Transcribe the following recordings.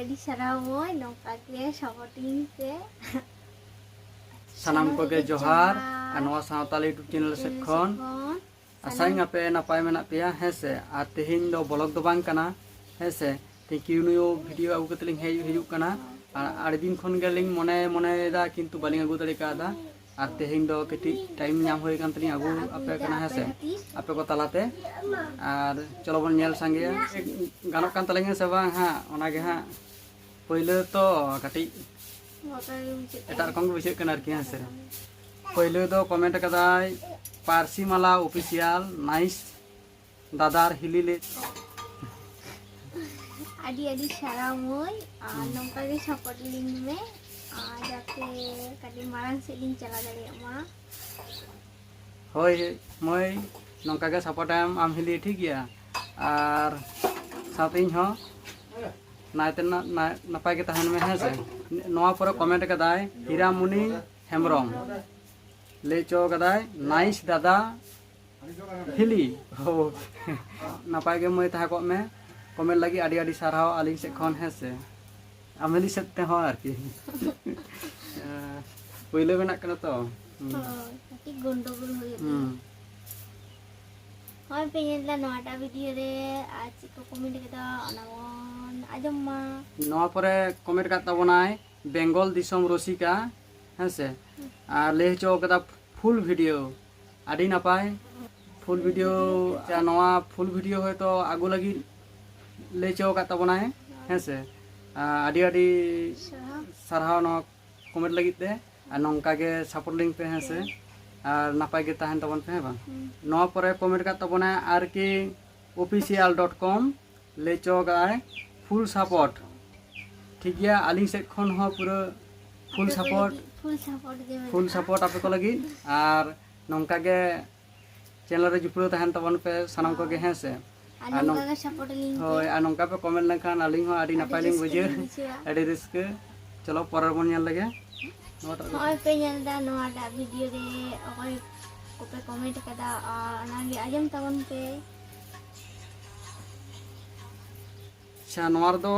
adi saramoy nongka ge supporting pe sanam koge johar anwa santali YouTube channel sed khon asaing ape napay menak peya hese ar tehin do blog do bang kana hese thank you new video agu katling hejuk kana ar din khon geling mone da kintu baling agu dare ka da ar tehin do keti time nyam hoy kan tling agu ape kana hese ape ko talate ar cholo bon nyel sange ganok kan talinge se bang ha onage ha poilo to kati etar kong bisik kan arki hese poilo do comment kadai Parsi Mala official nice dadar hilile adi saramoy nongka ge supporting me jate kadi marang seding chala dare ma hoy moi nongka ge support am hili thik ya ar sating ho naiten napai ge tahan me hese noa pore comment kadai Hiramuni Hemrom leco kadai nice dada hili ho napai ge moi taha kok me comment lagi adi sarhaw aling se khon hese ameli sette ho arki poilo benak kana to tapi gondogol hoye hoy pengen la nota video re aaj ko comment keda anamon ajom ma noa pore comment kat tabonai Bengal disom rosika hese ar lecho kada full video adi napai full video ja noa full video hoyto agu lagi lecho kat tabonai hese adi sarhaw no comment lagi te ar nongka ge support link pe hese ar napai ge tahan tabon pe bang noa pore comment kat tabonai arki official.com lecho gai full support ठीक गया आलिंग से खन हो पूरा full support आपे को लगी और नौका के चैनल रे जुपरो तहन तबन पे सनम को के हैं से और नौका के सपोर्ट लिंक होय आ नौका पे कमेंट लखन आलिंग हो आडी नपाय लिंग बुझे आडी रिस्क चलो पर बन नेल लगे होय पे नेल दा नोडा वीडियो रे ओय को पे कमेंट कदा नागे आजम तबन पे अच्छा नोर दो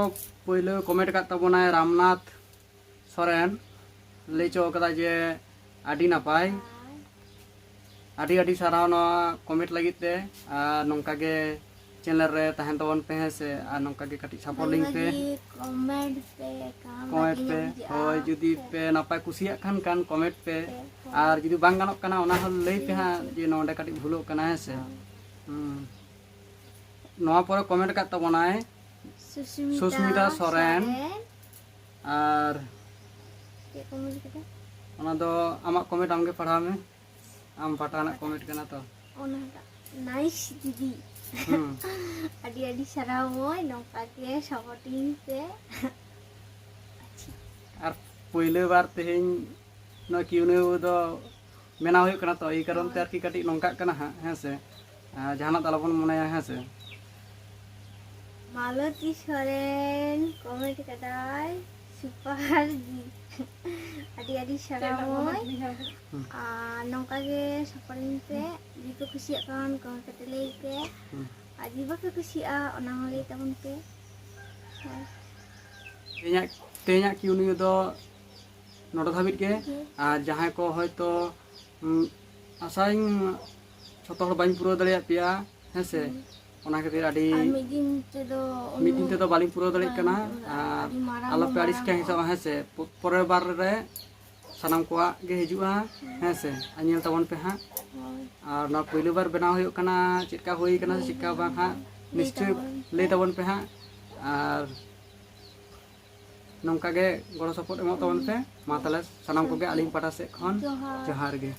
पहले comment kat tabonai Ramnath Soren lecho kata je adi napai adi sarau no comment lagi te nongka ge channel re tahan tabon pe hese nongka ge kati support link pe comment pe hoy judi pe napai kusiak kan comment pe ar judi bang ganok kana ona hol lei pe ha je nonde kati bhulok kana hese noa pore comment kat tabonai Susmita Soren আর ona do amak comment amge padha me am patana comment kana to ona nice didi adi saramoy nongka ge supporting pe ar poile bar tehin no kiune do mena hoy kana to ei karon te arki kati nongka kana ha hese jahana talabon monaya hese Malati Soren comment kadai super di adi saramoy nongka ge supporting pe jika kusiak kan comment kate lei pe adi ba ke kusia ona hole tabon pe tenya kiuni do noto dhabit ge ar jahay ko hoyto asaing joto hor bañ puro dare peya hese ona khatir adi midin te do baling puro dare kana ar alope aris ka hisab hese pore bar re sanam ko ge hijua hese anyel tabon pe ha ar na pehli bar benaw hoyok kana chika hoy kana chika bang ha nischay lei tabon pe ha ar nongka ge goro support emot tabon pe ma tale sanam ko ge aling pata se khon johar ge